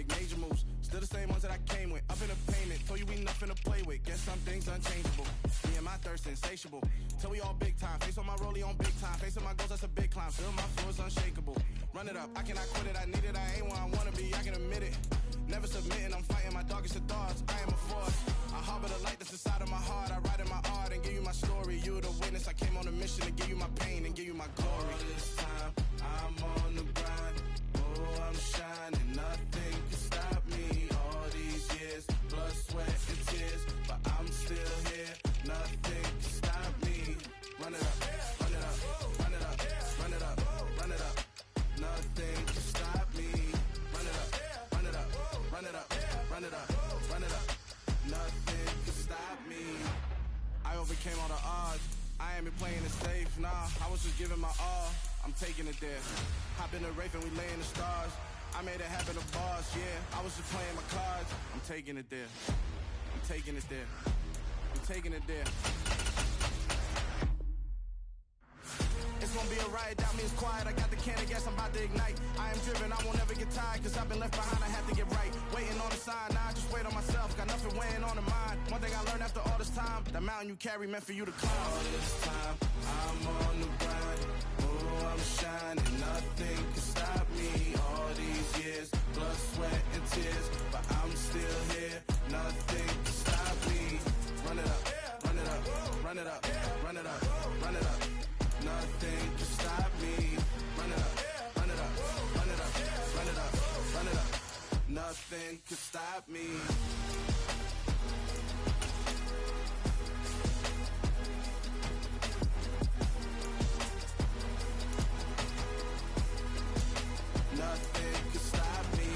make major moves. Still the same ones that I came with. Up in the payment, told you we nothing to play with. Guess some things unchangeable. Me and my thirst insatiable. Till we all big time. Face on my rollie on big time. Facing my goals, that's a big climb. Still my flow is unshakable. Run it up, I cannot quit it. I need it, I ain't where I wanna be, I can admit it. Never submitting, I'm fighting my darkest of thoughts. I am a force. I harbor the light that's inside of my heart. I write in my art and give you my story. You the witness. I came on a mission to give you my pain and give you my glory. All this time, I'm on the grind. Oh, I'm shining. Nothing can stop me. All these years, blood, sweat, and tears, but I'm still here. Nothing can stop me. Run it up, run it up, run it up, run it up, run it up. Nothing can stop me. Run it up, run it up, run it up, run it up, run it up. Nothing can stop me. I overcame all the odds. I ain't been playing it safe, nah. I was just giving my all. I'm taking it there. Hop in the Wraith and we lay in the stars. I made it happen to bars, yeah. I was just playing my cards. I'm taking it there. I'm taking it there. I'm taking it there. It's gonna be a riot, that means quiet. I got the can of gas, I'm about to ignite. I am driven, I won't ever get tired, cause I've been left behind, I have to get right. Waiting on the sign, now I just wait on myself. Got nothing weighing on the mind. One thing I learned after all this time, the mountain you carry meant for you to climb. All this time, I'm on the grind. Oh, I'm shining, nothing can stop me. All these years, blood, sweat, and tears, but I'm still here. Nothing can stop me. Run it up, run it up, run it up, run it up, run it up. Nothing can stop me. Run it up, run it up, run it up, run it up, run it up. Nothing can stop me. Nothing can stop me.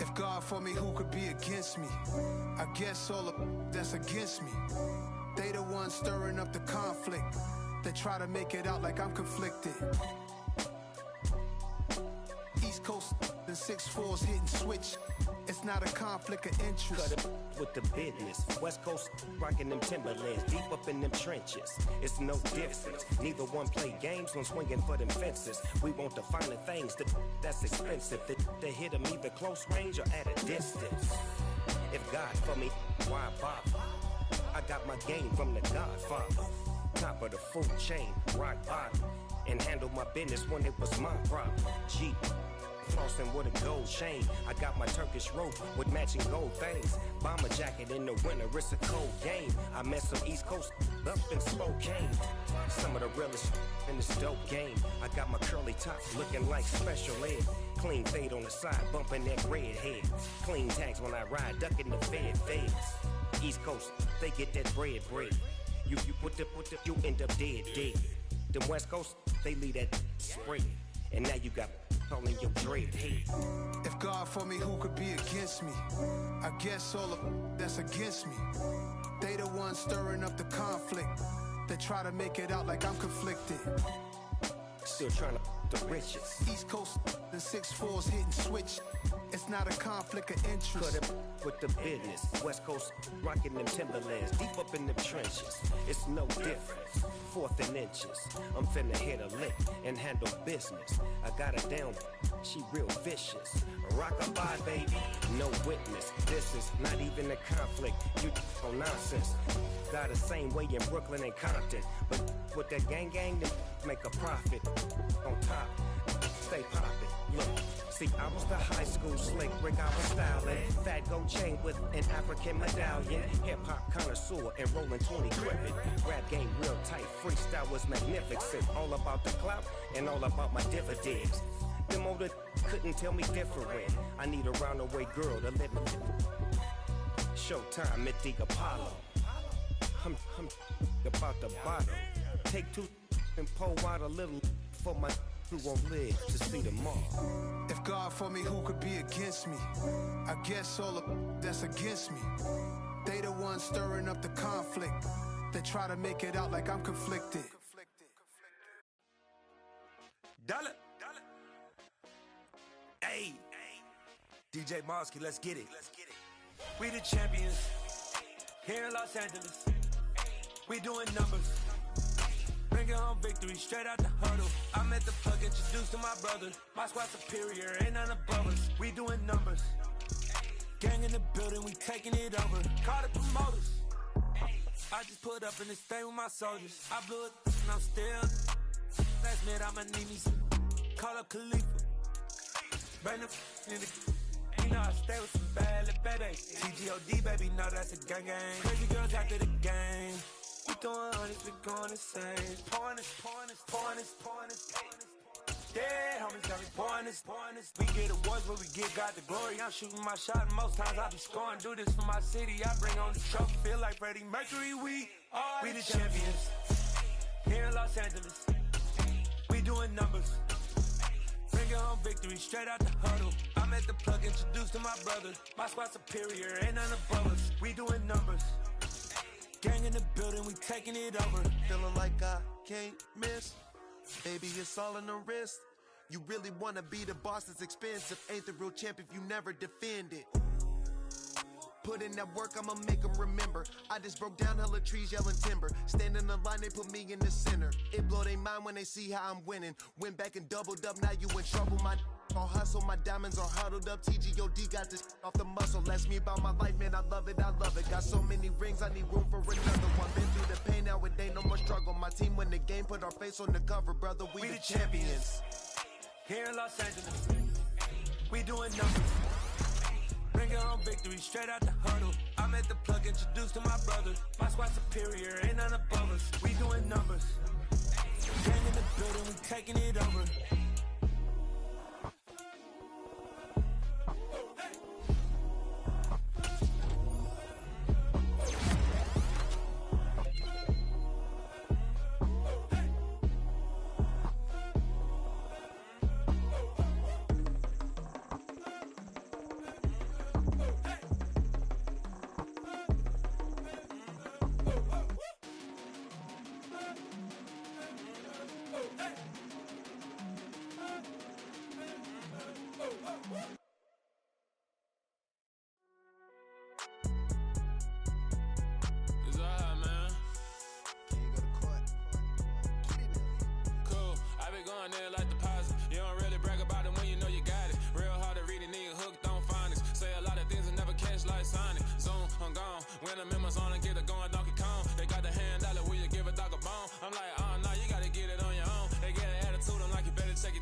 If God for me, who could be against me? I guess all of that's against me. They the ones stirring up the conflict. They try to make it out like I'm conflicted. East Coast and 6'4's hitting switch. It's not a conflict of interest. Cut it with the business. West Coast rocking them Timberlands, deep up in them trenches. It's no difference. Neither one play games when swinging for them fences. We want the finer things that's expensive. They hit them either close range or at a distance. If God for me, why bother? I got my game from the Godfather. Top of the food chain, rock bottom. And handle my business when it was my problem. G. Flossing with a gold chain. I got my Turkish rope with matching gold things. Bomber jacket in the winter, it's a cold game. I met some East Coast up in Spokane. Some of the realest in this dope game. I got my curly tops looking like special ed. Clean fade on the side, bumping that red head. Clean tags when I ride, ducking the feds. East Coast, they get that bread. You put the, you end up dead. Them West Coast, they leave that spread. And now you got calling your dread head. If God for me, who could be against me? I guess all of that's against me. They the ones stirring up the conflict. They try to make it out like I'm conflicted. Still trying to the riches. East Coast and 6'4's hitting switch. It's not a conflict of interest. Cut it with the business. West Coast rocking them Timberlands, deep up in them trenches. It's no difference. 4th and inches. I'm finna hit a lick and handle business. I got her down, she real vicious. Rockabye, baby, no witness. This is not even a conflict. You on nonsense. Got the same way in Brooklyn and Compton, but with that gang, they make a profit. On top, stay poppin'. Look. See, I was the high school slick Rick, I was styling. Fat gold chain with an African medallion. Hip-hop connoisseur and rolling 20 gripping. Rap game real tight, freestyle was magnificent. All about the clout and all about my dividends. Them older couldn't tell me different. I need a roundaway girl to let me. Showtime, Mythic Apollo. I'm about the bottom. Take 2 and pour out a little for my who won't live to see tomorrow. If God for me, who could be against me? I guess all of that's against me. They the ones ones stirring up the conflict. They try to make it out like I'm conflicted. Dollar. Hey. DJ Mosky, let's get it. We the champions here in Los Angeles. We doing numbers. Bringing home victory straight out the huddle. I'm at the plug, introduced to my brother. My squad superior, ain't none above us. We doing numbers. Gang in the building, we taking it over. Call the promoters. I just put up in this thing with my soldiers. I blew it and I'm still. Last minute I'ma need me some. Call up Khalifa. Bring the in the. You know I stay with some bad little baby. TGOD baby, know that's a gang gang. Crazy girls after the game. We throwing hundreds, we going insane. Pouring this. Dead homies got me pouring this. We get awards, but we give God the glory. I'm shooting my shot, and most times I be scoring. Do this for my city, I bring on the trophy. Feel like Freddie Mercury, we the champions. Here in Los Angeles, we doing numbers. Bringing home victory straight out the huddle. I'm at the plug, introduced to my brother. My squad superior, ain't none above us. We doing numbers. Gang in the building, we taking it over. Feeling like I can't miss. Baby, it's all in the wrist. You really wanna be the boss, it's expensive. Ain't the real champ if you never defend it. Put in that work, I'ma make them remember. I just broke down hella trees, yelling timber. Stand in the line, they put me in the center. It blow their mind when they see how I'm winning. Went back and doubled up, now you in trouble. My all hustle, my diamonds are huddled up. TGOD got this off the muscle. Ask me about my life, man, I love it. Got so many rings, I need room for another one. Been through the pain, now it ain't no more struggle. My team win the game, put our face on the cover, brother. We the champions. Here in Los Angeles, we doing numbers. Bringing home victory straight out the huddle. I'm at the plug, introduced to my brother. My squad superior, ain't none above us. We doing numbers. Gang in the building, we taking it over.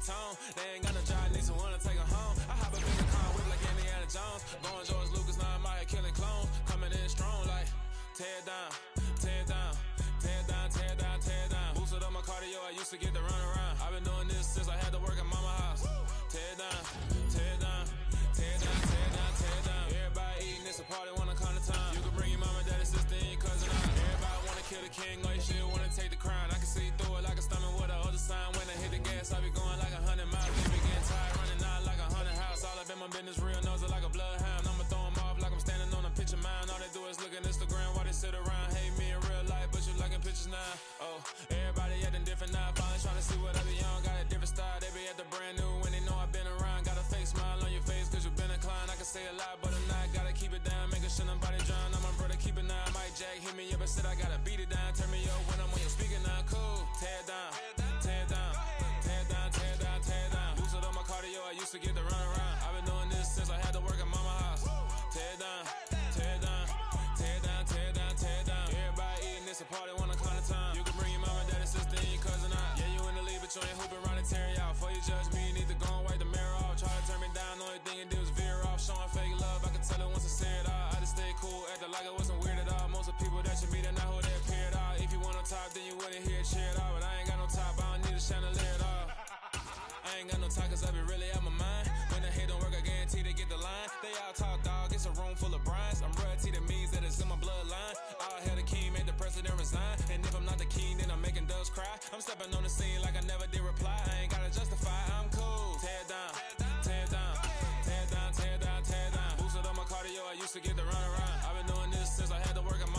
They ain't got no job, need someone to take her home. I hop up in the car, whip like Indiana Jones. Going George Lucas, now I'm out here killing clones. Coming in strong like, tear down, tear down, tear down, tear down, tear down. Boosted up my cardio, I used to get to run around. I've been doing this since I had to work at mama house. Tear down, tear down, tear down, tear down, tear down. Everybody eating, it's a party, wanna come to time. You can bring your mama, daddy, sister, and your cousin out. Everybody wanna kill the king, like shit, wanna take the crown. I can see through it like a stomach with a other sign. When I hit the gas, I be going like 100 miles. They be getting tired, running out like 100 house. All up in my business, real nose like a bloodhound. I'ma throw them off like I'm standing on a picture mound. All they do is look at Instagram while they sit around. Hate me in real life, but you liking pictures now. Oh, everybody acting different now. Finally trying to see what I be on. Got a different style, they be at the brand new when they know I've been around. Got a fake smile on your face cause you been inclined. I can say a lot, but I'm not. Gotta keep it down, making sure nobody drown. I'm my brother, keep it now. Mike Jack hit me up and said I gotta beat it down. Turn me up when I'm on your speaker now. Cool, tear down, tear down, tear down, tear down, tear down. Boosted up my cardio, I used to get to run around. I've been doing this since I had to work at mama house. Tear down, tear down, tear down, tear down, tear down. Everybody eating, it's a party, wanna climb the time. You can bring your mama, daddy, sister, and your cousin out. Yeah, you in the lead, but you ain't hooping around and tearing out. Before you judge me, you need to go and wipe the mirror off. Try to turn me down, only thing you did was veer off. Showing fake love, I can tell it once I say it all. I just stay cool, acting like it wasn't weird at all. Most of the people that you meet are not who they appear at all. If you want on top, then you wouldn't hear it cheer at all. But I ain't got no top, I don't need a chandelier at all. I ain't got no talk cause I be really out my mind. When the hate don't work, I guarantee they get the line. They all talk dog, it's a room full of brinds. I'm royalty, that means that it's in my bloodline. All hail the king, made the president resign. And if I'm not the king, then I'm making doves cry. I'm stepping on the scene like I never did reply. I ain't gotta justify, I'm cool. Tear down, tear down, tear down, tear down, tear down. Boosted up my cardio, I used to get to run around. I've been doing this since I had to work at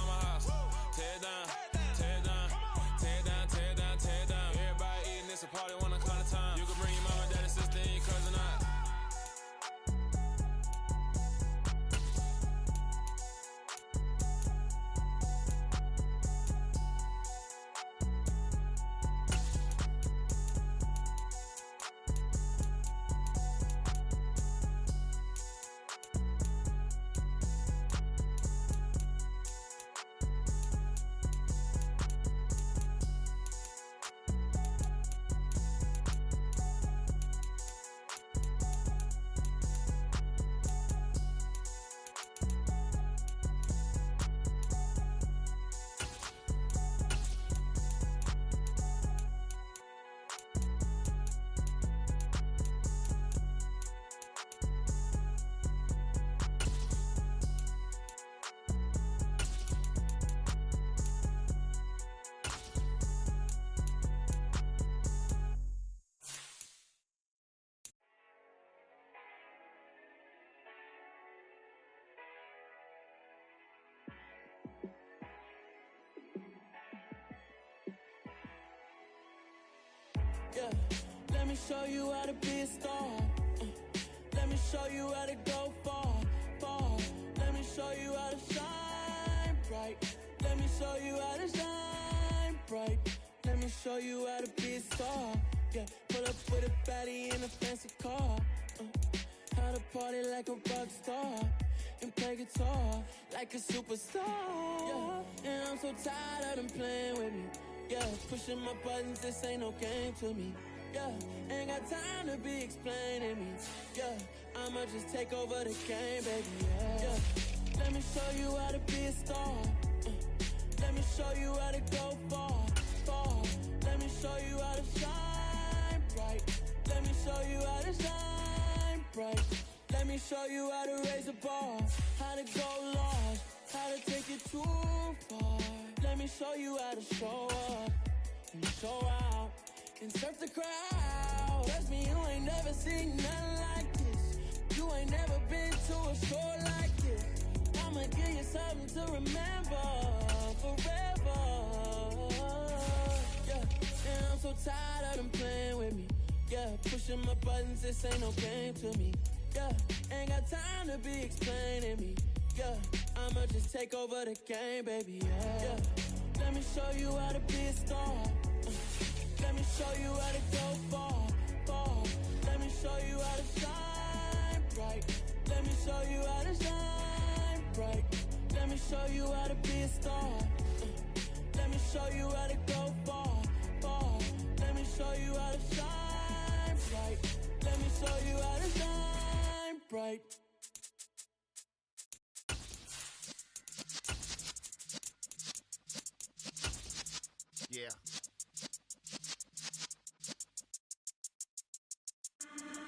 Yeah, let me show you how to be a star. Let me show you how to go far, far. Let me show you how to shine bright. Let me show you how to shine bright. Let me show you how to be a star. Yeah, pull up with a baddie in a fancy car. How to party like a rock star and play guitar like a superstar. Yeah, and I'm so tired of them playing with me. Yeah, pushing my buttons, this ain't no game to me. Yeah, ain't got time to be explaining me. Yeah, I'ma just take over the game, baby. Yeah, let me show you how to be a star. Let me show you how to go far, far. Let me show you how to shine bright. Let me show you how to shine bright. Let me show you how to raise a bar, how to go large, how to take it too far. Let me show you how to show up and show out and surf the crowd. Trust me, you ain't never seen nothing like this. You ain't never been to a show like this. I'ma give you something to remember forever. Yeah, and I'm so tired of them playing with me. Yeah, pushing my buttons, this ain't no game to me. Yeah, ain't got time to be explaining me. Yeah, I'ma just take over the game, baby. Yeah, let me show you how to be a star. Let me show you how to go far, far. Let me show you how to shine bright. Let me show you how to shine bright. Let me show you how to be a star. Let me show you how to go far, far. Let me show you how to shine bright. Let me show you how to shine bright. Yeah.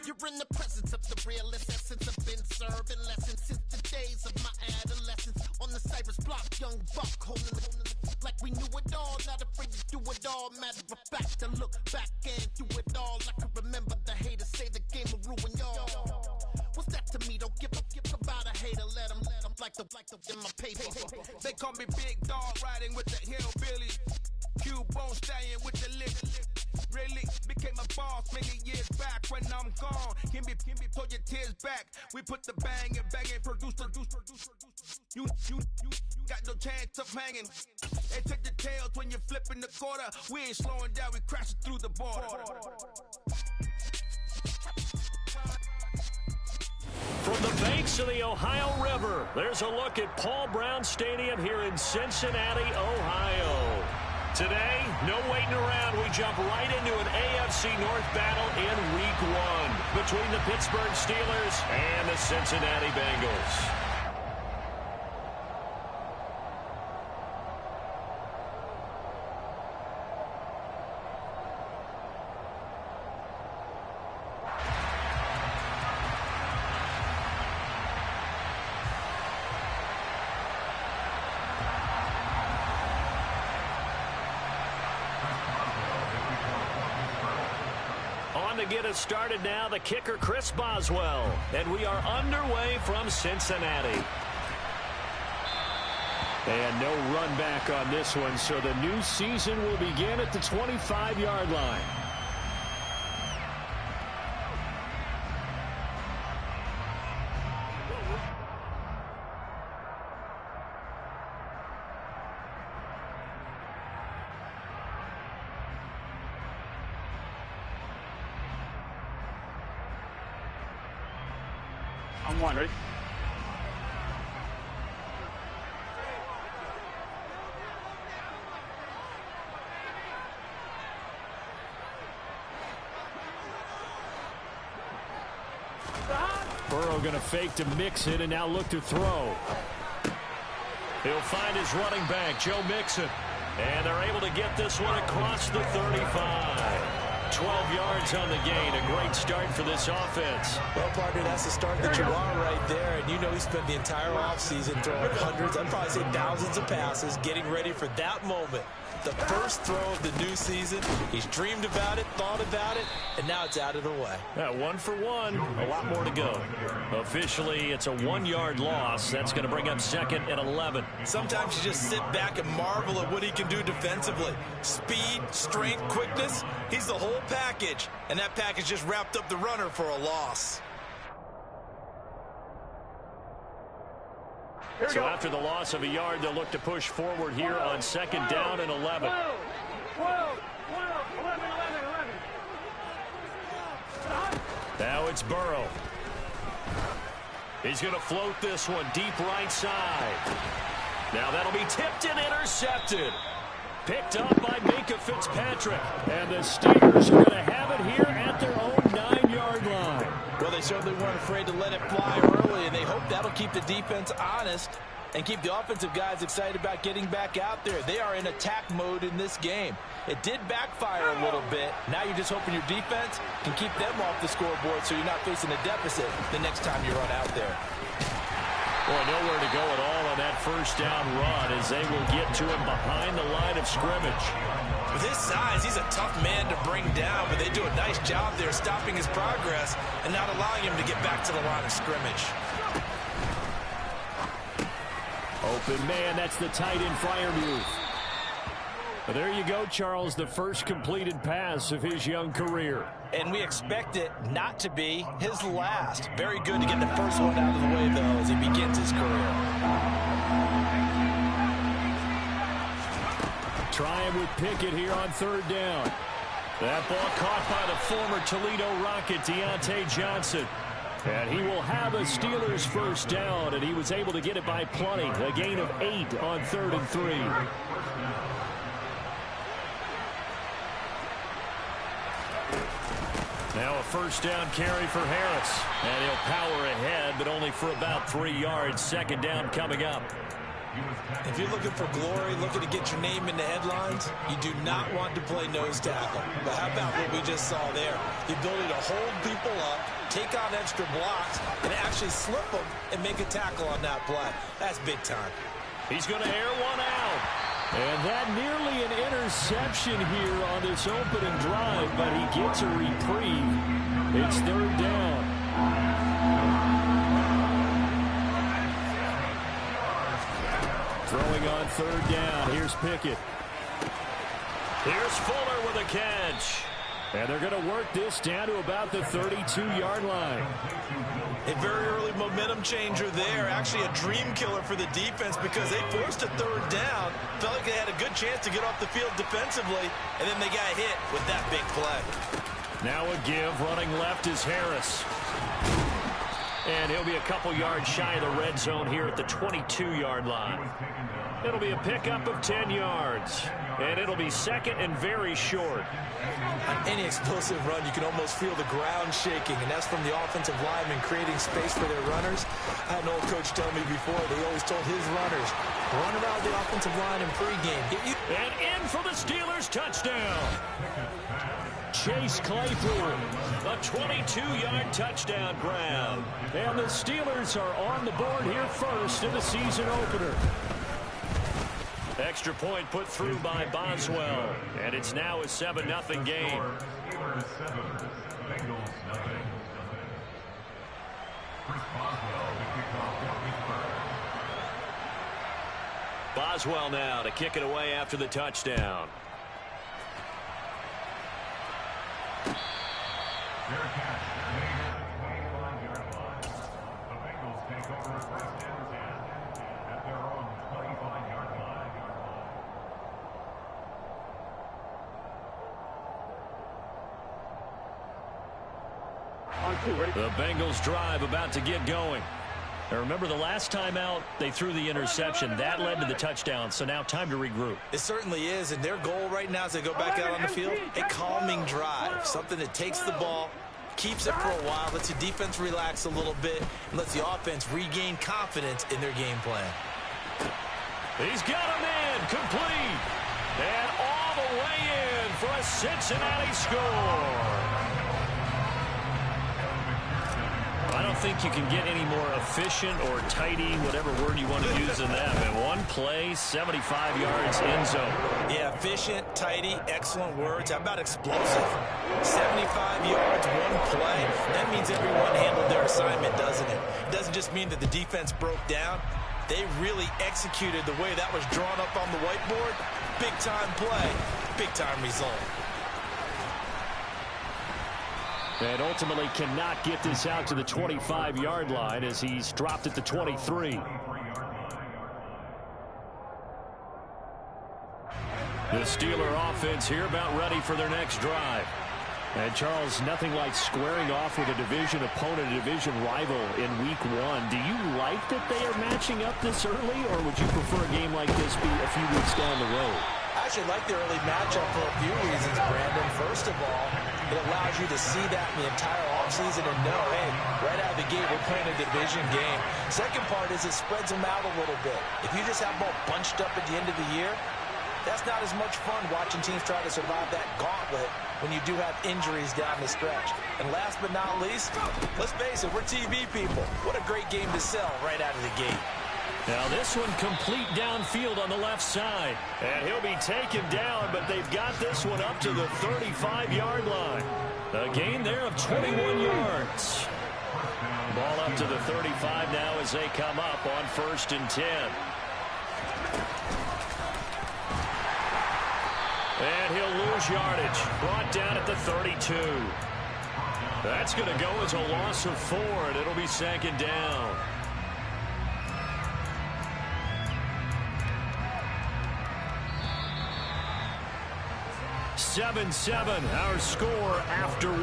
You're in the presence of the realest essence. I've been serving lessons since the days of my adolescence. On the Cypress block, young buck holding like we knew it all. Not afraid to do it all. Matter of fact, to look back and do it all. I can remember the haters say the game will ruin y'all. What's that to me? Don't give about a hater. Let them like the in my paper. They call me Big Dog, riding with the hillbillies. Cubone stallion with the lick. Really became a boss many years back. When I'm gone, can be throw your tears back. We put the bang and produce. You got no chance of hanging. They take the tails when you're flipping the quarter. We ain't slowing down, we crashing through the border. From the banks of the Ohio River, there's a look at Paul Brown Stadium here in Cincinnati, Ohio. Today, no waiting around. We jump right into an AFC North battle in Week 1 between the Pittsburgh Steelers and the Cincinnati Bengals. To get us started now, the kicker Chris Boswell, and we are underway from Cincinnati. And no run back on this one, so the new season will begin at the 25-yard line. I'm one, ready? Burrow going to fake to Mixon and now look to throw. He'll find his running back, Joe Mixon. And they're able to get this one across the 35. 12 yards on the gain. A great start for this offense. Well, partner, that's the start that you want right there. And you know he spent the entire offseason throwing hundreds, I'd probably say thousands of passes, getting ready for that moment. The first throw of the new season. He's dreamed about it, thought about it, and now it's out of the way. 1 for 1. A lot more to go. Officially, it's a 1-yard loss. That's going to bring up 2nd and 11. Sometimes you just sit back and marvel at what he can do defensively. Speed, strength, quickness. He's the whole package. And that package just wrapped up the runner for a loss. So after the loss of a yard, they'll look to push forward here on 2nd down and 11. 12, 11. Now it's Burrow. He's going to float this one deep right side. Now that'll be tipped and intercepted. Picked up by Minkah Fitzpatrick. And the Steelers are going to have it here at their own 9-yard line. Well, they certainly weren't afraid to let it fly early, and they hope that'll keep the defense honest and keep the offensive guys excited about getting back out there. They are in attack mode in this game. It did backfire a little bit. Now you're just hoping your defense can keep them off the scoreboard so you're not facing a deficit the next time you run out there. Boy, nowhere to go at all on that first down run as they will get to him behind the line of scrimmage. With his size, he's a tough man to bring down, but they do a nice job there stopping his progress and not allowing him to get back to the line of scrimmage. Open man, that's the tight end Freiermuth. Well, there you go, Charles, the first completed pass of his young career. And we expect it not to be his last. Very good to get the first one out of the way, though, as he begins his career. Trying with Pickett here on 3rd down. That ball caught by the former Toledo Rocket, Deontay Johnson. And he will have a Steelers first down, and he was able to get it by plenty. A gain of 8 on 3rd and 3. Now a first down carry for Harris. And he'll power ahead, but only for about 3 yards. 2nd down coming up. If you're looking for glory, looking to get your name in the headlines, you do not want to play nose tackle. But how about what we just saw there? The ability to hold people up, take on extra blocks, and actually slip them and make a tackle on that play. That's big time. He's going to air one out. And that nearly an interception here on this opening drive, but he gets a reprieve. It's 3rd down. Throwing on 3rd down. Here's Pickett. Here's Fuller with a catch. And they're going to work this down to about the 32-yard line. A very early momentum changer there. Actually a dream killer for the defense because they forced a 3rd down. Felt like they had a good chance to get off the field defensively, and then they got hit with that big play. Now a give. Running left is Harris. And he'll be a couple yards shy of the red zone here at the 22-yard line. It'll be a pickup of 10 yards. And it'll be 2nd and very short. On any explosive run, you can almost feel the ground shaking, and that's from the offensive linemen creating space for their runners. I had an old coach tell me before, they always told his runners, run around the offensive line in pregame. And in for the Steelers touchdown. Chase Claypool, a 22-yard touchdown grab. And the Steelers are on the board here first in the season opener. Extra point put through by Boswell. And it's now a 7-0 game. Boswell now to kick it away after the touchdown. The Bengals drive about to get going. Now remember, the last time out, they threw the interception. That led to the touchdown, so now time to regroup. It certainly is, and their goal right now as they go back out on the field, a calming drive, something that takes the ball, keeps it for a while, lets the defense relax a little bit, and lets the offense regain confidence in their game plan. He's got him in, complete, and all the way in for a Cincinnati score. I don't don't think you can get any more efficient or tidy, whatever word you want to use in that. And one play, 75 yards, end zone. Yeah, efficient, tidy, excellent words. How about explosive? 75 yards, one play. That means everyone handled their assignment, doesn't it? It doesn't just mean that the defense broke down. They really executed the way that was drawn up on the whiteboard. Big-time play, big-time result. And ultimately cannot get this out to the 25-yard line as he's dropped at the 23. The Steeler offense here about ready for their next drive. And, Charles, nothing like squaring off with a division opponent, a division rival in Week 1. Do you like that they are matching up this early, or would you prefer a game like this be a few weeks down the road? I actually like the early matchup for a few reasons, Brandon. First of all, it allows you to see that in the entire offseason and know, hey, right out of the gate, we're playing a division game. Second part is it spreads them out a little bit. If you just have them all bunched up at the end of the year, that's not as much fun watching teams try to survive that gauntlet when you do have injuries down the stretch. And last but not least, let's face it, we're TV people. What a great game to sell right out of the gate. Now this one complete downfield on the left side. And he'll be taken down, but they've got this one up to the 35-yard line. A gain there of 21 yards. Ball up to the 35 now as they come up on 1st and 10. And he'll lose yardage. Brought down at the 32. That's going to go as a loss of 4, and it'll be 2nd down. Seven, our score after 1.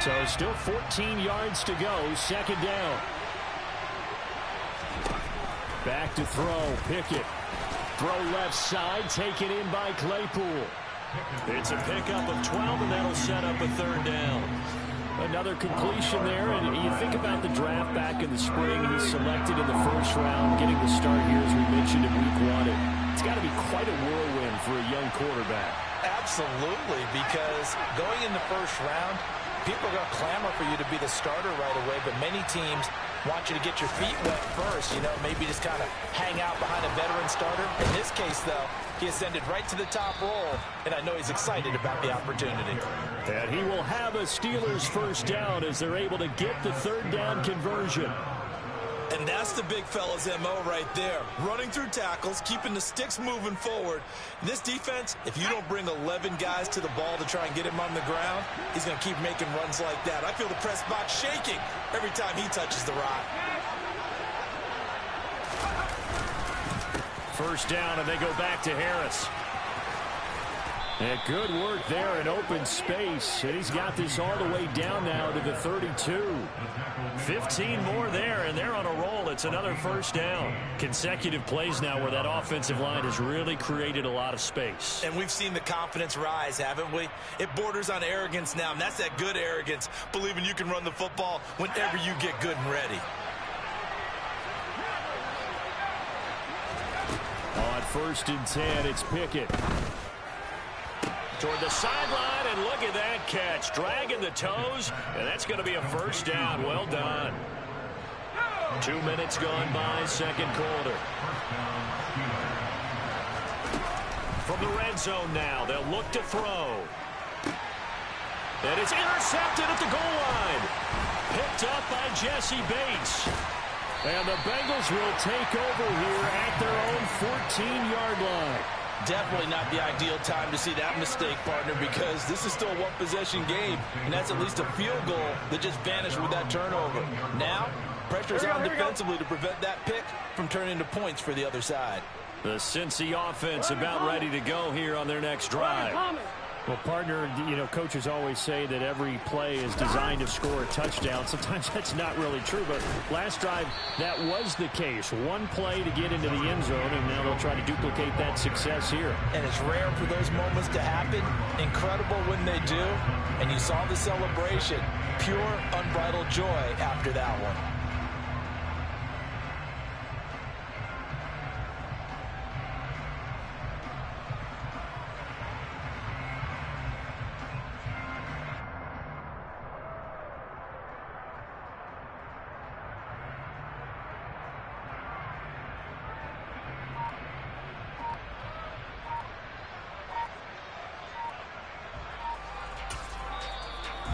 So still 14 yards to go, 2nd down. Back to throw, Pickett. Throw left side, taken in by Claypool. It's a pickup of 12, and that'll set up a 3rd down. Another completion there, and you think about the draft back in the spring. He's selected in the 1st round, getting the start here, as we mentioned in Week 1. It's got to be quite a whirlwind for a young quarterback. Absolutely, because going in the 1st round, people are going to clamor for you to be the starter right away, but many teams want you to get your feet wet first, maybe just kind of hang out behind a veteran starter. In this case, though, he ascended right to the top role, and I know he's excited about the opportunity. And he will have a Steelers 1st down as they're able to get the 3rd down conversion. And that's the big fella's MO right there. Running through tackles, keeping the sticks moving forward. This defense, if you don't bring 11 guys to the ball to try and get him on the ground, he's going to keep making runs like that. I feel the press box shaking every time he touches the rock. 1st down, and they go back to Harris. And good work there in open space. And he's got this all the way down now to the 32. 15 more there, and they're on a roll. It's another 1st down. Consecutive plays now where that offensive line has really created a lot of space. And we've seen the confidence rise, haven't we? It borders on arrogance now, and that's that good arrogance, believing you can run the football whenever you get good and ready. On 1st and 10, it's Pickett. Toward the sideline, and look at that catch. Dragging the toes, and that's going to be a 1st down. Well done. 2 minutes gone by, 2nd quarter. From the red zone now, they'll look to throw. And it's intercepted at the goal line. Picked up by Jesse Bates. And the Bengals will take over here at their own 14-yard line. Definitely not the ideal time to see that mistake, partner, because this is still a one-possession game, and that's at least a field goal that just vanished with that turnover. Now, pressure's on defensively to prevent that pick from turning into points for the other side. The Cincy offense about ready to go here on their next drive. Well, partner, coaches always say that every play is designed to score a touchdown. Sometimes that's not really true, but last drive, that was the case. One play to get into the end zone, and now they'll try to duplicate that success here. And it's rare for those moments to happen. Incredible when they do. And you saw the celebration. Pure, unbridled joy after that one.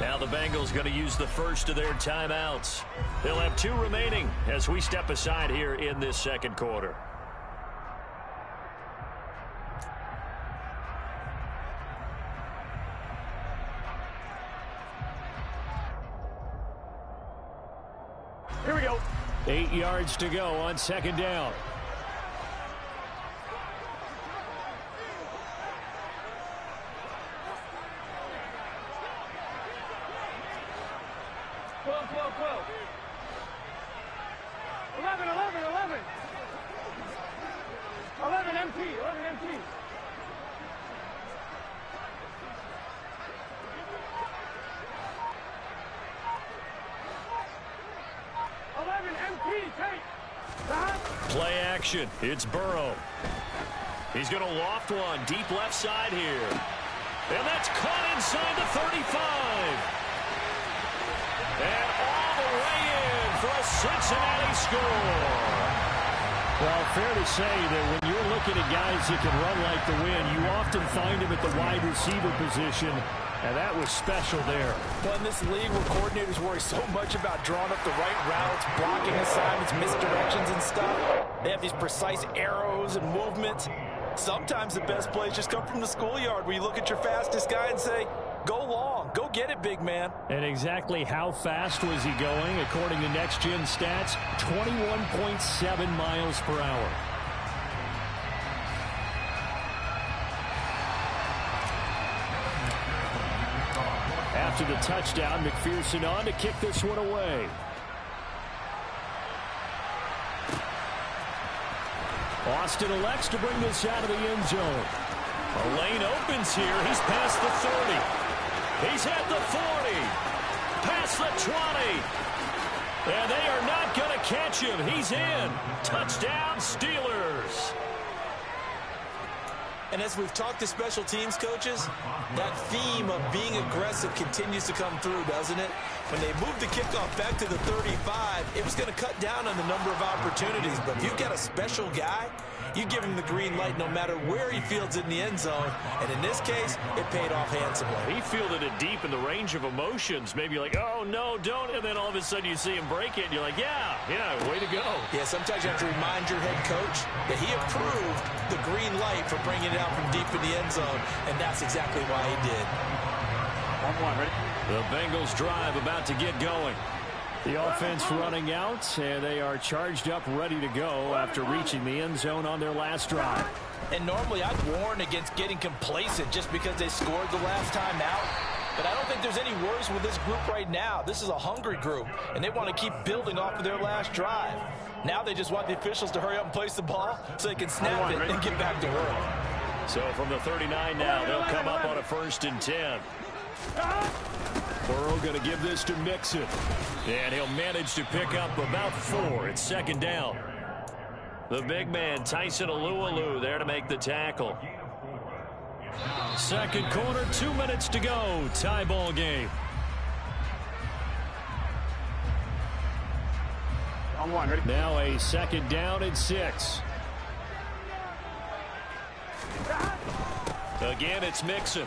Now the Bengals going to use the first of their timeouts. They'll have 2 remaining as we step aside here in this second quarter. Here we go. 8 yards to go on second down. Play action. It's Burrow. He's going to loft one deep left side here. And that's caught inside the 35. And all the way in for a Cincinnati score. Well, fair to say that when you're looking at guys that can run like the wind, you often find him at the wide receiver position. And that was special there. Well, in this league where coordinators worry so much about drawing up the right routes, blocking assignments, misdirections and stuff, they have these precise arrows and movements. Sometimes the best plays just come from the schoolyard where you look at your fastest guy and say, go long, go get it, big man. And exactly how fast was he going? According to Next Gen Stats, 21.7 miles per hour. After the touchdown, McPherson on to kick this one away. Austin elects to bring this out of the end zone. A lane opens here. He's past the 30. He's at the 40. Past the 20. And they are not going to catch him. He's in. Touchdown, Steelers. And as we've talked to special teams coaches, that theme of being aggressive continues to come through, doesn't it? When they moved the kickoff back to the 35, it was going to cut down on the number of opportunities. But if you've got a special guy, you give him the green light no matter where he fields in the end zone. And in this case, it paid off handsomely. He fielded it deep in the range of emotions. Maybe like, oh, no, don't. And then all of a sudden you see him break it, and you're like, yeah, way to go. Yeah, sometimes you have to remind your head coach that he approved the green light for bringing it out from deep in the end zone, and that's exactly why he did. 1-1, ready? The Bengals drive about to get going. The offense running out, and they are charged up, ready to go after reaching the end zone on their last drive. And normally I'd warn against getting complacent just because they scored the last time out. But I don't think there's any worries with this group right now. This is a hungry group, and they want to keep building off of their last drive. Now they just want the officials to hurry up and place the ball so they can snap it and get back to work. So from the 39 now, they'll come up on a 1st and 10. Burrow going to give this to Mixon. And he'll manage to pick up about 4. It's 2nd down. The big man, Tyson Alualu, there to make the tackle. Second quarter, 2 minutes to go. Tie ball game. On 1, ready? Now a 2nd down and 6. Again, it's Mixon.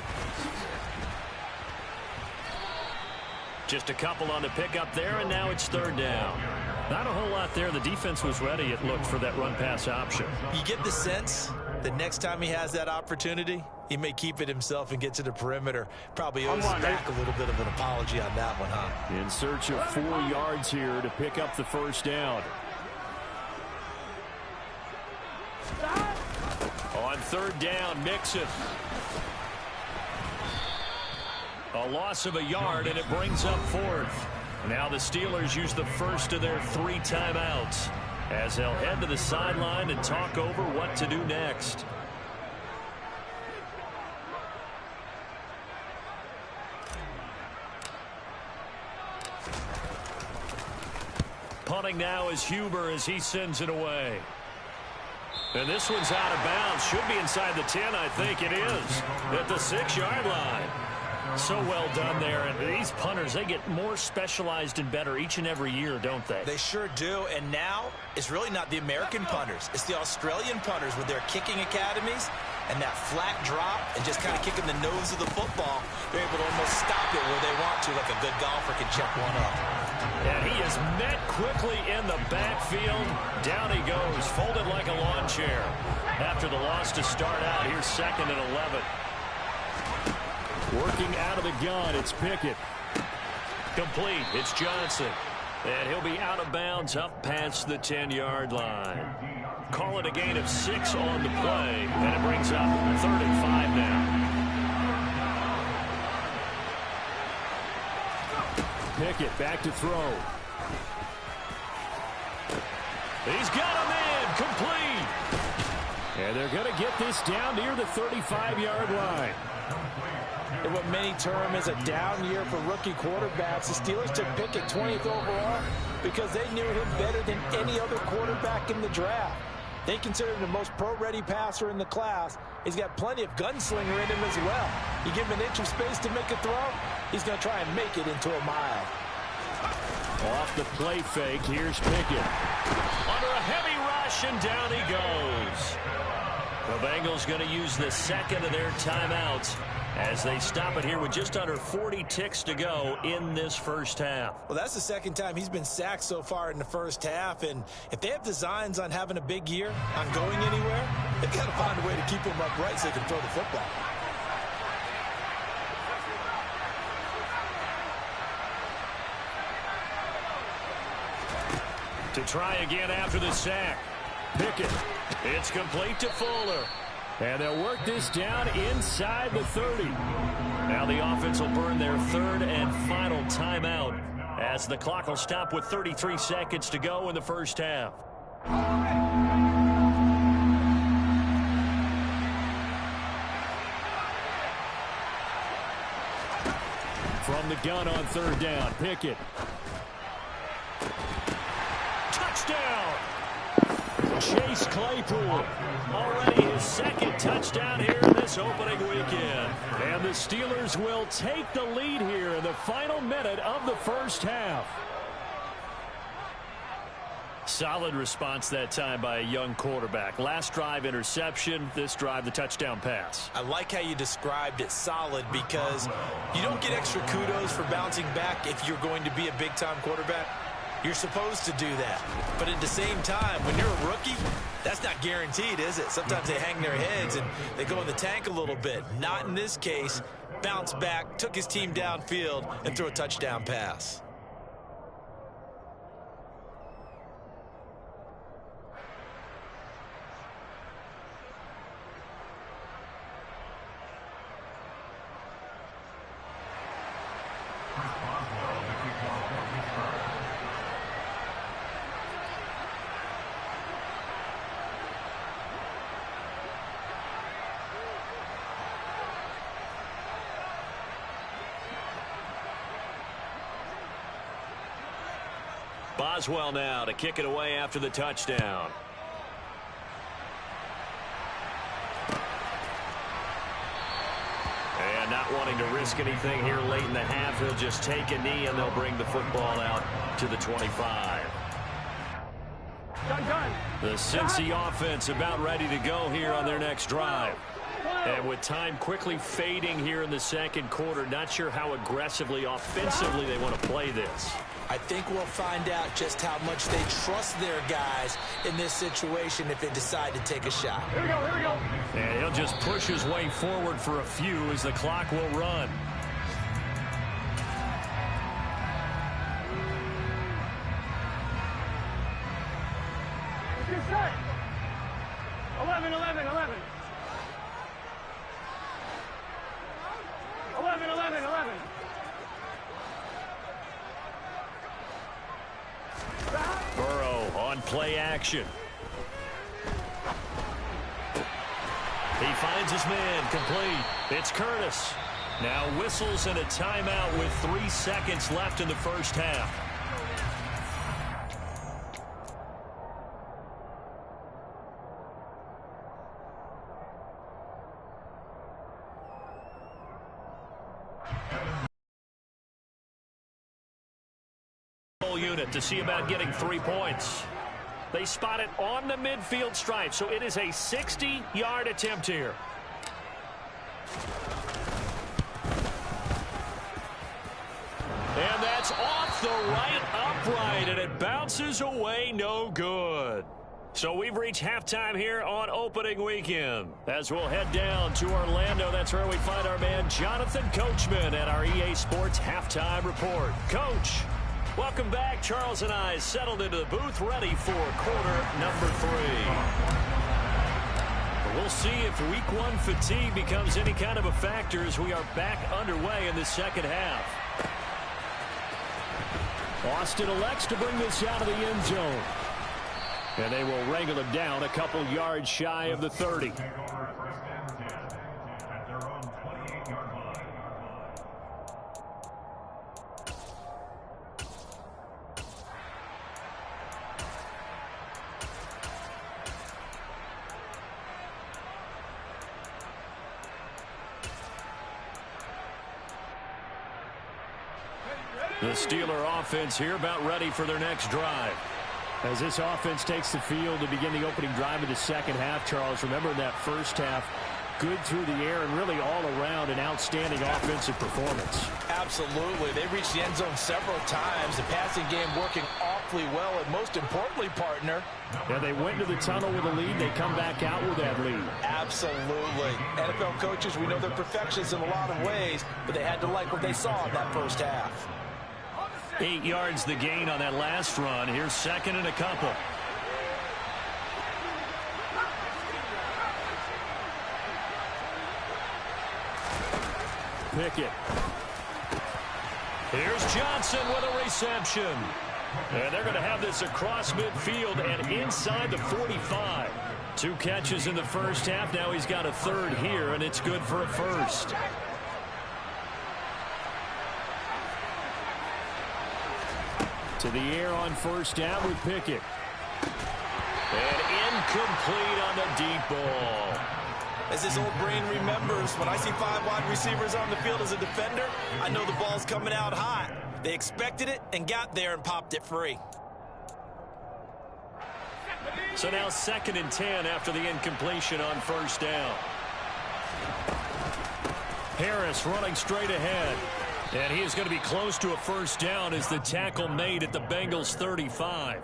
Just a couple on the pickup there, and now it's 3rd down. Not a whole lot there. The defense was ready, it looked, for that run-pass option. You get the sense that next time he has that opportunity, he may keep it himself and get to the perimeter. Probably owes back a little bit of an apology on that one, huh? In search of 4 yards here to pick up the 1st down. On 3rd down, Mixon. A loss of a yard, and it brings up 4th. Now the Steelers use the first of their 3 timeouts as they'll head to the sideline and talk over what to do next. Punting now is Huber as he sends it away. And this one's out of bounds. Should be inside the 10, I think it is. At the 6-yard line. So well done there. And these punters, they get more specialized and better each and every year, don't they? They sure do. And now it's really not the American punters. It's the Australian punters with their kicking academies. and that flat drop and just kind of kicking the nose of the football, they're able to almost stop it where they want to, like a good golfer can check one up. And he is met quickly in the backfield. Down he goes, folded like a lawn chair. After the loss to start out, here's 2nd and 11. Working out of the gun, it's Pickett. Complete, it's Johnson. And he'll be out of bounds up past the 10-yard line. Call it a gain of 6 on the play, and it brings up 3rd and 5 now. Pickett back to throw. He's got him in, complete. And they're going to get this down near the 35-yard line. And what many term as a down year for rookie quarterbacks, the Steelers took Pickett 20th overall because they knew him better than any other quarterback in the draft. They consider him the most pro-ready passer in the class. He's got plenty of gunslinger in him as well. You give him an inch of space to make a throw, he's going to try and make it into a mile. Off the play fake, here's Pickett. Under a heavy rush, and down he goes. The Bengals going to use the second of their timeouts as they stop it here with just under 40 ticks to go in this first half. Well, that's the second time he's been sacked so far in the first half, and if they have designs on having a big year, on going anywhere, they've got to find a way to keep him upright so they can throw the football. To try again after the sack. Pickett. It's complete to Fuller. And they'll work this down inside the 30. Now the offense will burn their 3rd and final timeout as the clock will stop with 33 seconds to go in the first half. From the gun on 3rd down, Pickett. Touchdown! Chase Claypool, already his 2nd touchdown here in this opening weekend. And the Steelers will take the lead here in the final minute of the first half. Solid response that time by a young quarterback. Last drive interception, this drive the touchdown pass. I like how you described it, solid, because you don't get extra kudos for bouncing back if you're going to be a big-time quarterback. You're supposed to do that. But at the same time, when you're a rookie, that's not guaranteed, is it? Sometimes they hang their heads and they go in the tank a little bit. Not in this case. Bounced back, took his team downfield, and threw a touchdown pass. Boswell now to kick it away after the touchdown. And not wanting to risk anything here late in the half, he'll just take a knee and they'll bring the football out to the 25. The Cincy offense about ready to go here on their next drive. And with time quickly fading here in the second quarter, not sure how aggressively, offensively they want to play this. I think we'll find out just how much they trust their guys in this situation if they decide to take a shot. Here we go, here we go. And he'll just push his way forward for a few as the clock will run. Get set. 11, 11, 11. 11, 11, 11. Burrow on play action. He finds his man, complete. It's Curtis. Now whistles and a timeout with 3 seconds left in the first half. Unit to see about getting 3 points. They spot it on the midfield stripe, so it is a 60-yard attempt here. And that's off the right upright, and it bounces away, no good. So we've reached halftime here on opening weekend. As we'll head down to Orlando, that's where we find our man Jonathan Coachman at our EA Sports Halftime Report. Coach, welcome back. Charles and I settled into the booth, ready for quarter number 3. We'll see if week 1 fatigue becomes any kind of a factor as we are back underway in the second half. Austin elects to bring this out of the end zone. And they will wrangle him down a couple yards shy of the 30. The Steeler offense here about ready for their next drive. As this offense takes the field to begin the opening drive of the second half, Charles, remember in that first half, good through the air and really all around an outstanding offensive performance. Absolutely. They reached the end zone several times. The passing game working awfully well, and most importantly, partner. Yeah, they went to the tunnel with a lead. They come back out with that lead. Absolutely. NFL coaches, we know they're perfectionists in a lot of ways, but they had to like what they saw in that first half. 8 yards the gain on that last run. Here's second and a couple. Pickett. Here's Johnson with a reception. And they're going to have this across midfield and inside the 45. 2 catches in the first half. Now he's got a third here, and it's good for a first. To the air on first down with Pickett. And incomplete on the deep ball. As this old brain remembers, when I see 5 wide receivers on the field as a defender, I know the ball's coming out hot. They expected it and got there and popped it free. So now 2nd and 10 after the incompletion on first down. Harris running straight ahead. And he is going to be close to a first down as the tackle made at the Bengals 35.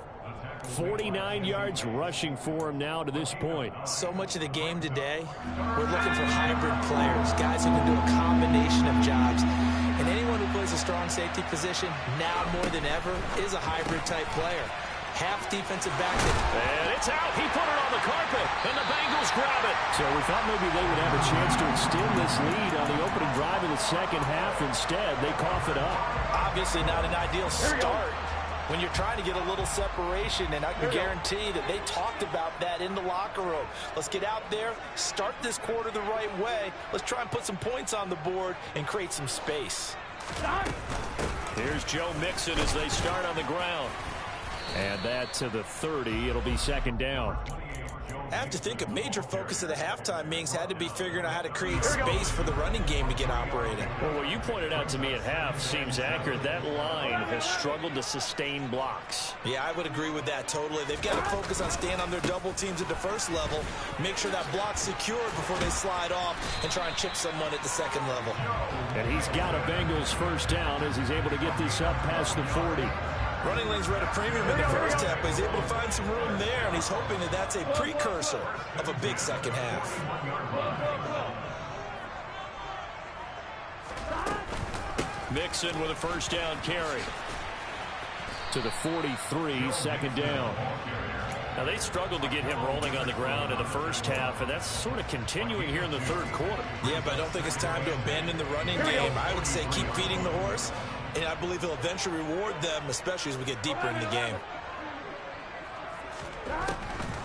49 yards rushing for him now to this point. So much of the game today, we're looking for hybrid players, guys who can do a combination of jobs. And anyone who plays a strong safety position, now more than ever, is a hybrid type player. Half defensive back. And it's out. He put it on the carpet, and the Bengals grab it. So we thought maybe they would have a chance to extend this lead on the opening drive of the second half. Instead, they cough it up. Obviously not an ideal start when you're trying to get a little separation, and I can guarantee that they talked about that in the locker room. Let's get out there, start this quarter the right way. Let's try and put some points on the board and create some space. Here's Joe Mixon as they start on the ground. And that to the 30. It'll be second down. I have to think a major focus of the halftime meetings had to be figuring out how to create space for the running game to get operating. Well, what you pointed out to me at half seems accurate. That line has struggled to sustain blocks. Yeah, I would agree with that totally. They've got to focus on staying on their double teams at the first level, make sure that block's secured before they slide off and try and chip someone at the second level. And he's got a Bengals first down as he's able to get this up past the 40. Running lanes were at a premium in the first half, but he's able to find some room there, and he's hoping that that's a precursor of a big second half. Mixon with a first down carry. To the 43, second down. Now, they struggled to get him rolling on the ground in the first half, and that's sort of continuing here in the third quarter. Yeah, but I don't think it's time to abandon the running game. I would say keep feeding the horse, and I believe he'll eventually reward them, especially as we get deeper in the game.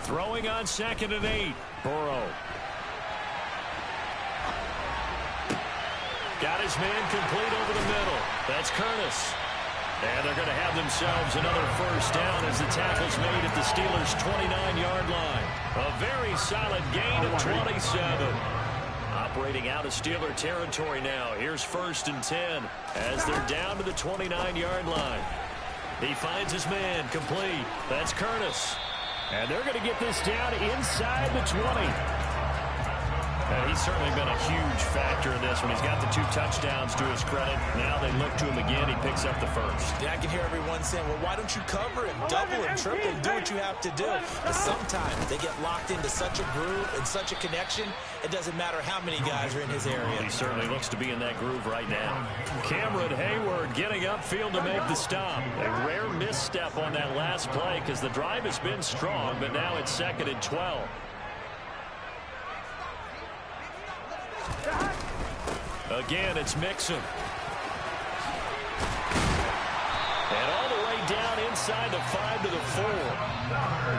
Throwing on 2nd and 8. Burrow. Got his man complete over the middle. That's Curtis. And they're going to have themselves another first down as the tackle's made at the Steelers' 29-yard line. A very solid gain of 27. Operating out of Steeler territory now. Here's 1st and 10 as they're down to the 29-yard line. He finds his man complete. That's Curtis. And they're going to get this down inside the 20. He's certainly been a huge factor in this one. He's got the 2 touchdowns to his credit. Now they look to him again. He picks up the first. Yeah, I can hear everyone saying, well, why don't you cover him, double him, triple him, do what you have to do. But sometimes they get locked into such a groove and such a connection, it doesn't matter how many guys are in his area. He certainly looks to be in that groove right now. Cameron Hayward getting upfield to make the stop. A rare misstep on that last play because the drive has been strong, but now it's 2nd and 12. Again, it's Mixon. And all the way down inside the 5 to the 4.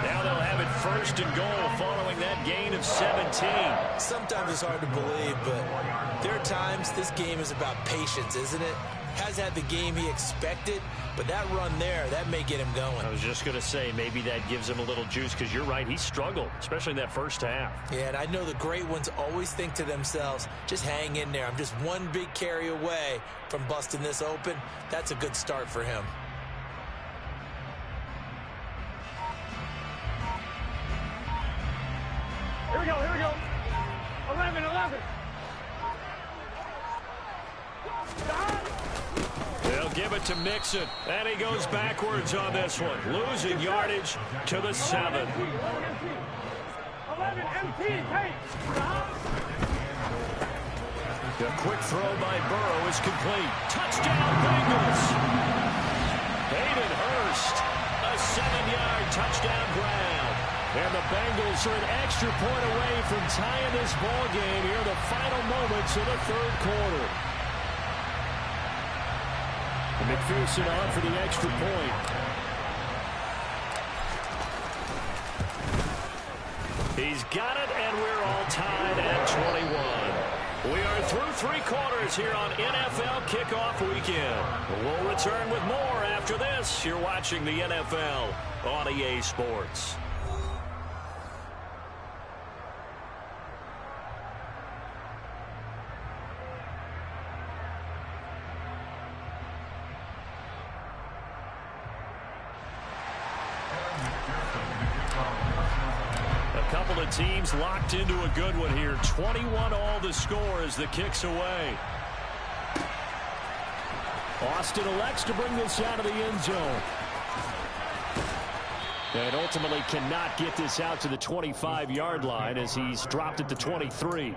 Now they'll have it 1st and goal following that gain of 17. Sometimes it's hard to believe, but there are times this game is about patience, isn't it? Has had the game he expected, but that run there, that may get him going. I was just going to say, maybe that gives him a little juice, because you're right, he struggled, especially in that first half. Yeah, and I know the great ones always think to themselves, just hang in there. I'm just one big carry away from busting this open. That's a good start for him. Here we go, here we go. 11. They'll give it to Mixon, and he goes backwards on this one, losing yardage to the 7. 11 MT, hey. The quick throw by Burrow is complete. Touchdown, Bengals. Hayden Hurst, a 7-yard touchdown grab. And the Bengals are an extra point away from tying this ball game here in the final moments of the 3rd quarter. McPherson on for the extra point. He's got it, and we're all tied at 21. We are through 3 quarters here on NFL Kickoff Weekend. We'll return with more after this. You're watching the NFL on EA Sports. Teams locked into a good one here. 21 all the score as the kick's away. Austin elects to bring this out of the end zone. And ultimately cannot get this out to the 25-yard line as he's dropped it to 23.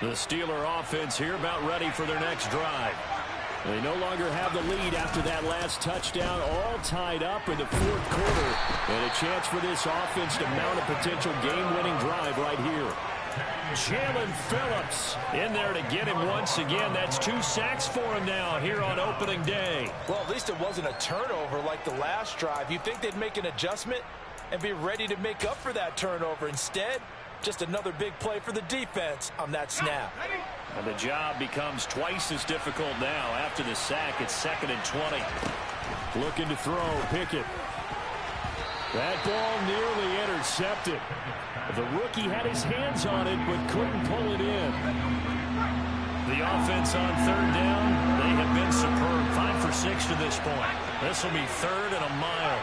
The Steeler offense here about ready for their next drive. They no longer have the lead after that last touchdown, all tied up in the 4th quarter. And a chance for this offense to mount a potential game-winning drive right here. Jalen Phillips in there to get him once again. That's 2 sacks for him now here on opening day. Well, at least it wasn't a turnover like the last drive. You'd think they'd make an adjustment and be ready to make up for that turnover. Instead, just another big play for the defense on that snap. And the job becomes twice as difficult now. After the sack, it's 2nd and 20. Looking to throw, Pickett. That ball nearly intercepted. The rookie had his hands on it, but couldn't pull it in. The offense on 3rd down, they have been superb. 5 for 6 to this point. This will be 3rd and a mile.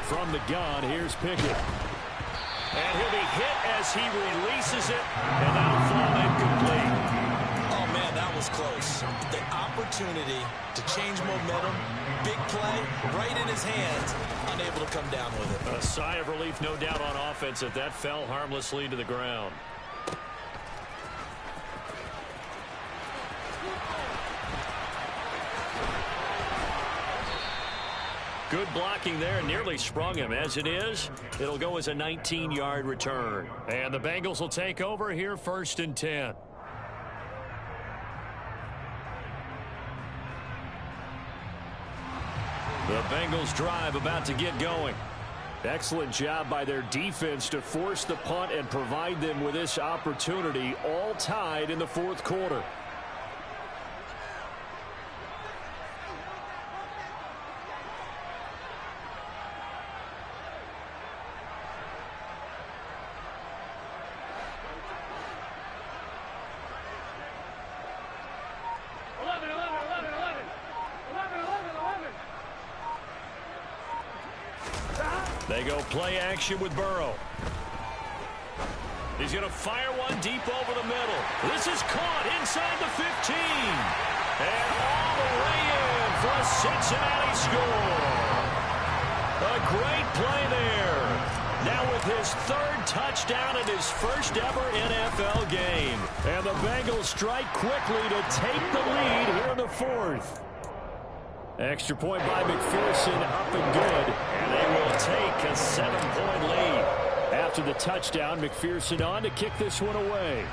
From the gun, here's Pickett. And he'll be hit as he releases it, and that'll fall incomplete. Oh, man, that was close. The opportunity to change momentum, big play, right in his hands, unable to come down with it. A sigh of relief, no doubt, on offense if that fell harmlessly to the ground. Good blocking there, nearly sprung him. As it is, it'll go as a 19-yard return. And the Bengals will take over here 1st and 10. The Bengals drive about to get going. Excellent job by their defense to force the punt and provide them with this opportunity, all tied in the 4th quarter. They go play action with Burrow. He's going to fire one deep over the middle. This is caught inside the 15. And all the way in for a Cincinnati score. A great play there. Now with his third touchdown in his first ever NFL game. And the Bengals strike quickly to take the lead here in the fourth. Extra point by McPherson, up and good. And they will take a 7-point lead. After the touchdown, McPherson on to kick this one away.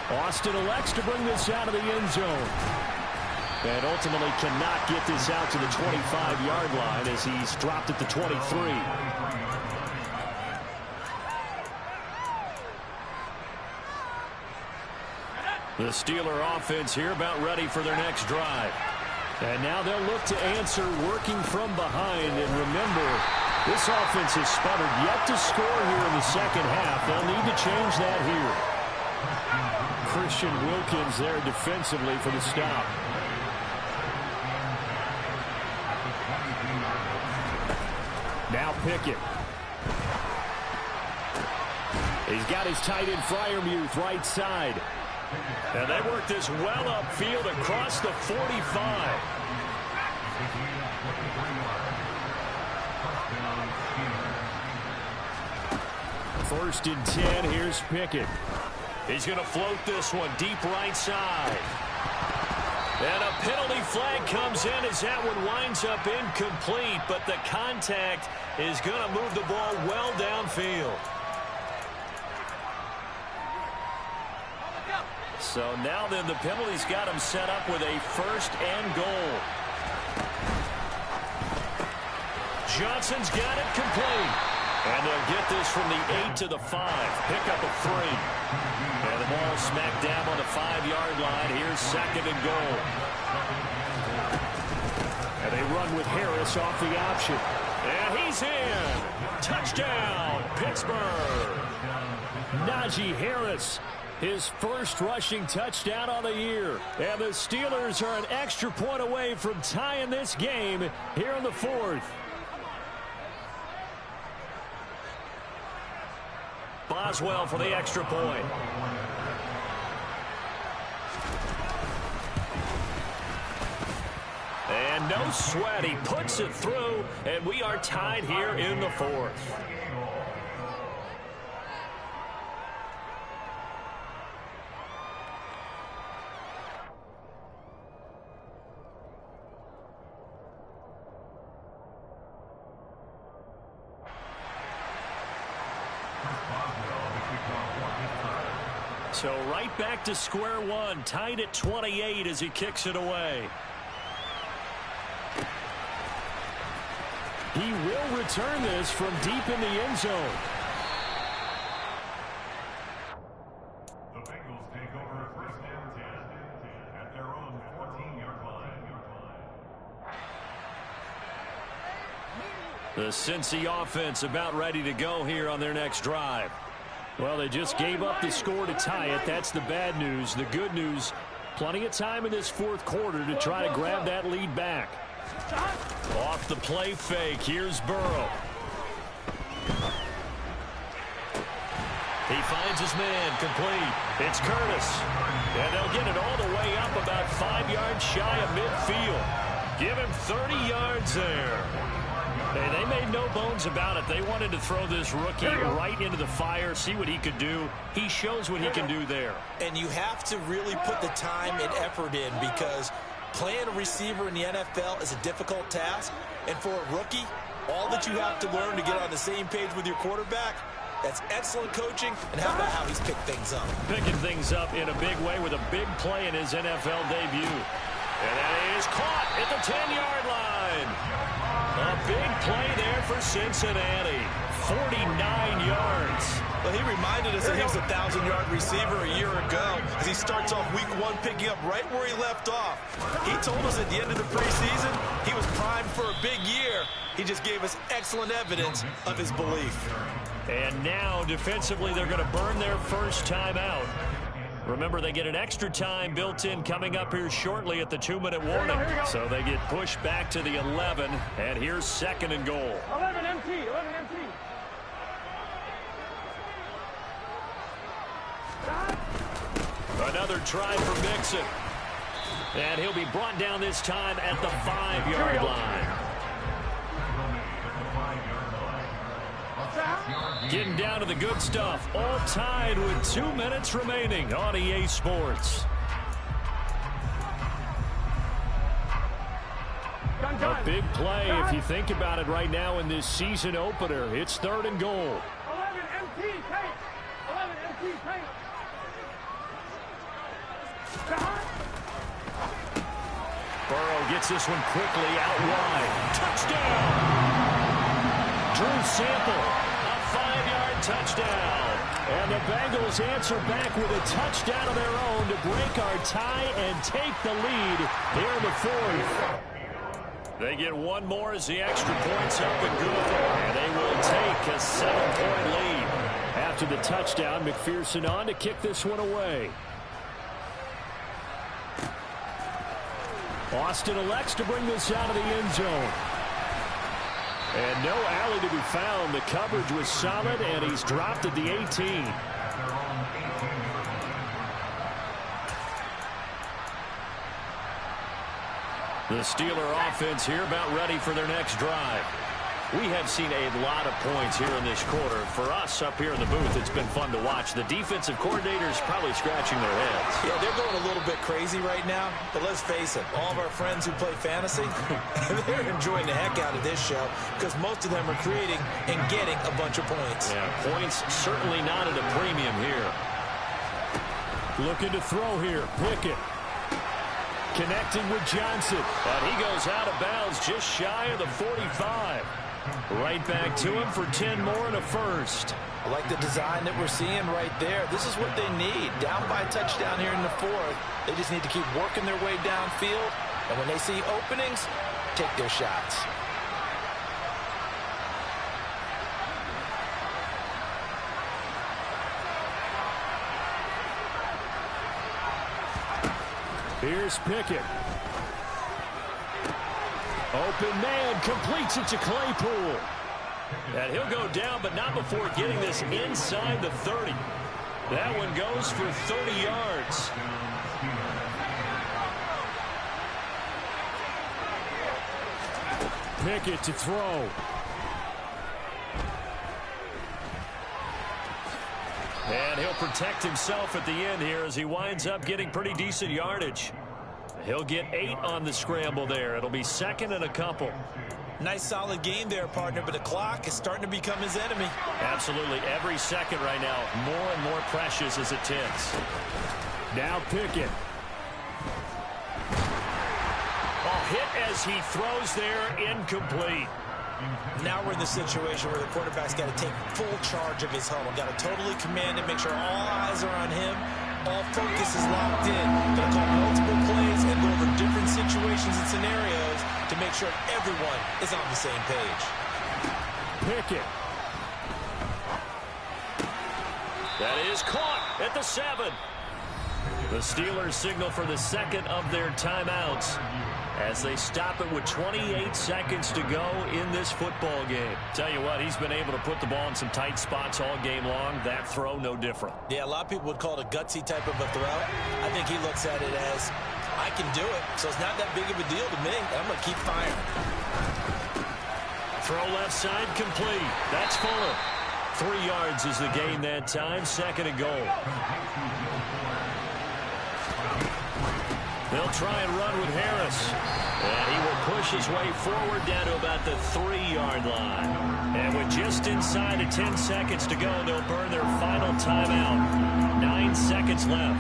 Austin elects to bring this out of the end zone. And ultimately cannot get this out to the 25-yard line as he's dropped at the 23. The Steeler offense here about ready for their next drive. And now they'll look to answer working from behind. And remember, this offense has sputtered yet to score here in the second half. They'll need to change that here. Christian Wilkins there defensively for the stop. Now Pickett. He's got his tight end Freiermuth right side. And they work this well upfield across the 45. First and 10, here's Pickett. He's going to float this one deep right side. And a penalty flag comes in as that one winds up incomplete, but the contact is going to move the ball well downfield. So now then the penalty's got him set up with a first and goal. Johnson's got it complete. And they'll get this from the 8 to the 5. Pick up a 3. And the ball smacked down on the 5-yard line. Here's second and goal. And they run with Harris off the option. And he's in. Touchdown, Pittsburgh. Najee Harris, his first rushing touchdown on the year. And the Steelers are an extra point away from tying this game here in the fourth. Boswell for the extra point. And no sweat. He puts it through, and we are tied here in the fourth. So right back to square one, tied at 28 as he kicks it away. He will return this from deep in the end zone. The Bengals take over first and 10 at their own 14-yard line. The Cincy offense about ready to go here on their next drive. Well, they just gave up the score to tie it. That's the bad news. The good news, plenty of time in this fourth quarter to try to grab that lead back. Off the play fake, here's Burrow. He finds his man, complete. It's Curtis. And they'll get it all the way up about 5 yards shy of midfield. Give him 30 yards there. Hey, they made no bones about it. They wanted to throw this rookie right into the fire, see what he could do. He shows what he can do there. And you have to really put the time and effort in because playing a receiver in the NFL is a difficult task. And for a rookie, all that you have to learn to get on the same page with your quarterback, that's excellent coaching. And how about how he's picked things up? Picking things up in a big way with a big play in his NFL debut. And that is caught at the 10-yard line. A big play there for Cincinnati. 49 yards. Well, he reminded us that he was a 1,000-yard receiver a year ago as he starts off week one picking up right where he left off. He told us at the end of the preseason he was primed for a big year. He just gave us excellent evidence of his belief. And now, defensively, they're going to burn their first time out. Remember, they get an extra time built in coming up here shortly at the 2-minute warning. So they get pushed back to the 11, and here's 2nd and goal. 11 MT, 11 MT. Another try for Mixon. And he'll be brought down this time at the 5-yard line. Getting down to the good stuff. All tied with 2 minutes remaining on EA Sports. A big play if you think about it right now in this season opener. It's 3rd and goal. 11 MT, take. 11 MT, take. Burrow gets this one quickly out wide. Touchdown! Drew Sample, a 5-yard touchdown. And the Bengals answer back with a touchdown of their own to break our tie and take the lead here in the 4th. They get one more as the extra point's up and good. And they will take a 7-point lead. After the touchdown, McPherson on to kick this one away. Austin elects to bring this out of the end zone. And no alley to be found. The coverage was solid, and he's dropped at the 18. The Steeler offense here about ready for their next drive. We have seen a lot of points here in this quarter. For us up here in the booth, it's been fun to watch. The defensive coordinators probably scratching their heads. Yeah, they're going a little bit crazy right now. But let's face it, all of our friends who play fantasy, they're enjoying the heck out of this show because most of them are creating and getting a bunch of points. Yeah, points certainly not at a premium here. Looking to throw here. Pickett. Connecting with Johnson. But he goes out of bounds just shy of the 45. Right back to him for 10 more and a first. I like the design that we're seeing right there. This is what they need. Down by a touchdown here in the 4th. They just need to keep working their way downfield. And when they see openings, take their shots. Here's Pickett. Open man, completes it to Claypool. And he'll go down, but not before getting this inside the 30. That one goes for 30 yards. Pickett to throw. And he'll protect himself at the end here as he winds up getting pretty decent yardage. He'll get 8 on the scramble there. It'll be 2nd and a couple. Nice solid game there, partner, but the clock is starting to become his enemy. Absolutely. Every second right now, more and more precious as it ticks. Now Pickett. Hit as he throws there, incomplete. Now we're in the situation where the quarterback's got to take full charge of his huddle. Got to totally command it, make sure all eyes are on him. All focus is locked in. Going to call multiple plays and go over different situations and scenarios to make sure everyone is on the same page. Pickett. That is caught at the 7. The Steelers signal for the 2nd of their timeouts as they stop it with 28 seconds to go in this football game. Tell you what, he's been able to put the ball in some tight spots all game long. That throw, no different. Yeah, a lot of people would call it a gutsy type of a throw. I think he looks at it as, I can do it, so it's not that big of a deal to me. I'm going to keep firing. Throw left side, complete. That's Fuller. 3 yards is the gain that time, 2nd and goal. They'll try and run with Harris. And he will push his way forward down to about the 3-yard line. And with just inside of 10 seconds to go, they'll burn their final timeout. 9 seconds left.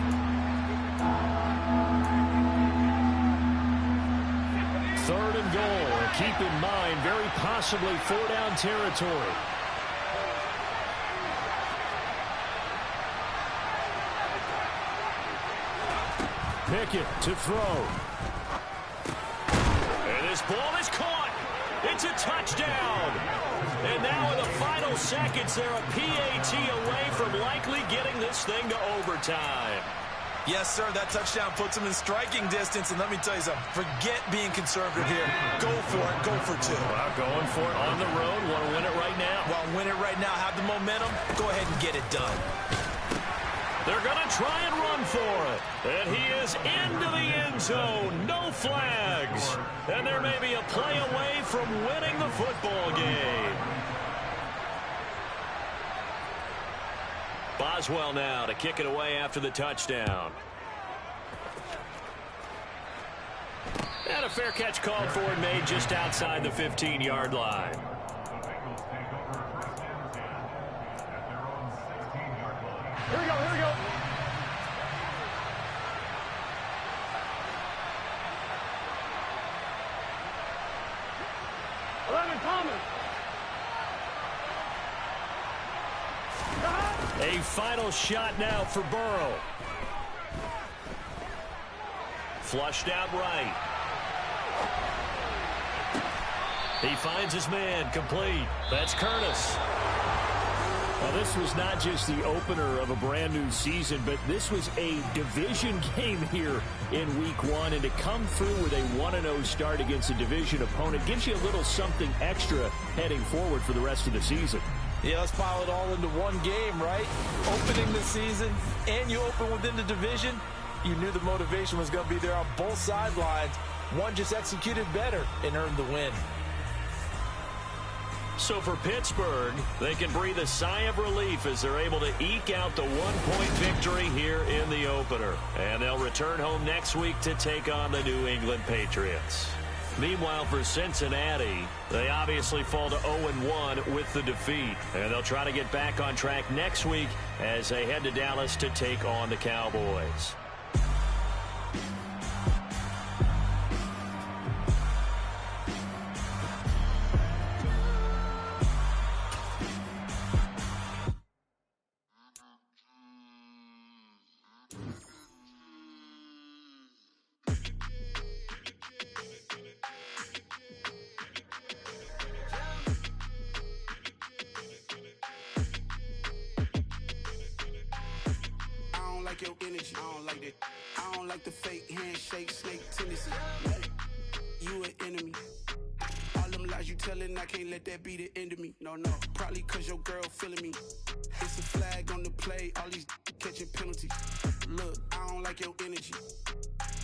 Third and goal. And keep in mind, very possibly 4-down territory. Pickett to throw. And this ball is caught. It's a touchdown. And now in the final seconds, they're a PAT away from likely getting this thing to overtime. Yes, sir. That touchdown puts him in striking distance. And let me tell you something. Forget being conservative here. Go for it. Go for two. Well, going for it on the road. Want to win it right now. Well, win it right now. Have the momentum. Go ahead and get it done. They're going to try and run for it. And he is into the end zone. No flags. And there may be a play away from winning the football game. Boswell now to kick it away after the touchdown. And a fair catch called for and made just outside the 15-yard line. The Bengals take over first and 10 at their own 16-yard line. Here we go, here we go. Thomas. A final shot now for Burrow. Flushed out right. He finds his man, complete. That's Curtis. Well, this was not just the opener of a brand new season, but this was a division game here in week one. And to come through with a 1-0 start against a division opponent gives you a little something extra heading forward for the rest of the season. Yeah, let's pile it all into one game, right? Opening the season, and you open within the division. You knew the motivation was going to be there on both sidelines. One just executed better and earned the win. So for Pittsburgh, they can breathe a sigh of relief as they're able to eke out the one-point victory here in the opener. And they'll return home next week to take on the New England Patriots. Meanwhile, for Cincinnati, they obviously fall to 0-1 with the defeat. And they'll try to get back on track next week as they head to Dallas to take on the Cowboys. Your energy, I don't like that. I don't like the fake handshake, snake tendency. You an enemy. All them lies you telling, I can't let that be the end of me. No, probably cause your girl feeling me. It's a flag on the play, all these catching penalties. Look, I don't like your energy.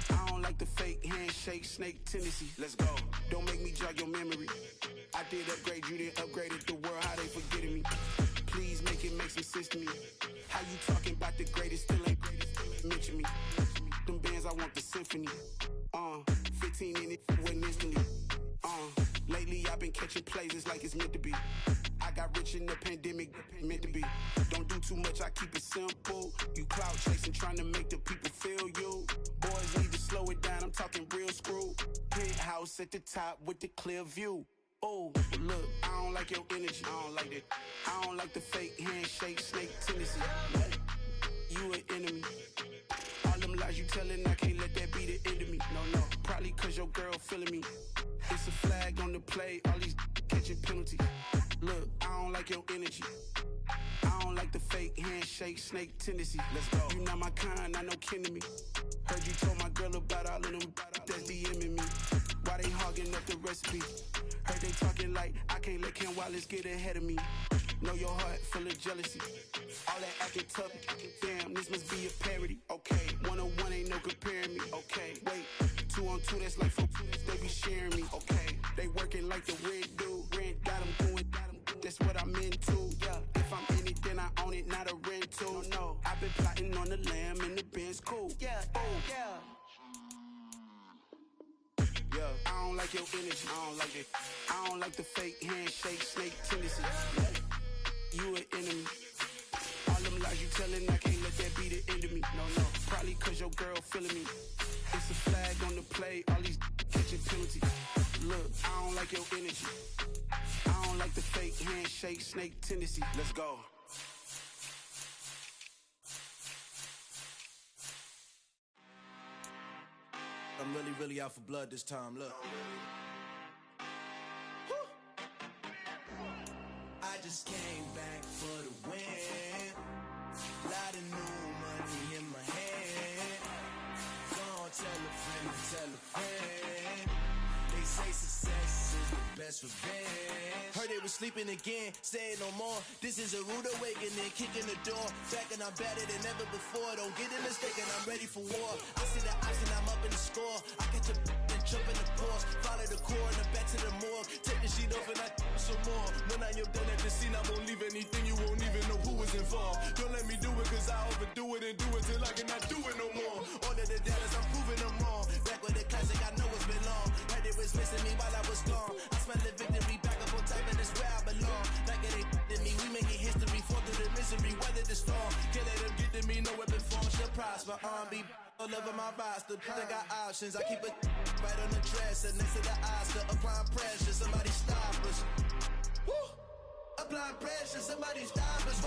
I don't like the fake handshake, snake tendency. Let's go. Don't make me jog your memory. I did upgrade, you didn't upgrade it. The world, how they forgetting me. Please make it make some sense to me. How you talking about the greatest, still ain't greatest, mention me. Them bands, I want the symphony. 15 in it, went instantly. Lately I've been catching plays, it's like it's meant to be. I got rich in the pandemic, meant to be. Don't do too much, I keep it simple. You clout chasing, trying to make the people feel you. Boys need to slow it down, I'm talking real screw. Penthouse at the top with the clear view. Oh, look, I don't like your energy. I don't like that. I don't like the fake handshake, snake tendency. You an enemy. All them lies you telling, I can't let that be the end of me. No, probably cause your girl feeling me. It's a flag on the play, all these catching penalties. Look, I don't like your energy. I don't like the fake handshake, snake tendency. Let's go. You not my kind, I know kin to me. Heard you told my girl about all of them that's DMing me. Why they hogging up the recipe? Heard they talking like I can't let Ken Wallace get ahead of me. Know your heart full of jealousy. All that acting tough, damn, this must be a parody. Okay, 1-on-1 ain't no comparing me. Okay, wait, 2-on-2, that's like 4 they be sharing me. Okay, they working like the red dude. Rent got them going, that's what I'm into. Yeah, if I'm in it, then I own it, not a rental. No, I've been plotting on the lamb and the Benz cool. Yeah, oh, yeah. Yeah, I don't like your energy. I don't like it. I don't like the fake handshake, snake tendency. You an enemy. All them lies you telling, I can't let that be the end of me. No, probably cause your girl feeling me. It's a flag on the play, all these catching penalties. Look, I don't like your energy. I don't like the fake handshake, snake tendency. Let's go. I'm really out for blood this time, look. I just came back for the win. Lot of new money in my hand. say success is the best revenge. Heard they was sleeping again, say it no more. This is a rude awakening, kicking the door. Back and I'm better than ever before. Don't get it mistaken, I'm ready for war. I see the option, I'm up in the score. I catch a and jump in the course. Follow the core and the back to the morgue. Take the sheet off and I some more. When I am done at the scene, I won't leave anything. You won't even know who was involved. Don't let me do it cause I overdo it and do it till I cannot do it no more. All of the doubters, I'm proving them wrong. Back with the classic, I know it's been long. Heard it was missing me while I was gone. I smell the victory back up on top and it's where I belong. Like it ain't to me, we making history. Fall through the misery, weather the storm. Can't let them get to me, no weapon form shall prosper. Be all over my roster, I got options. I keep it right on the dresser next to the Oscar. Applying pressure, somebody stop us. Woo! Applying pressure, somebody stop us.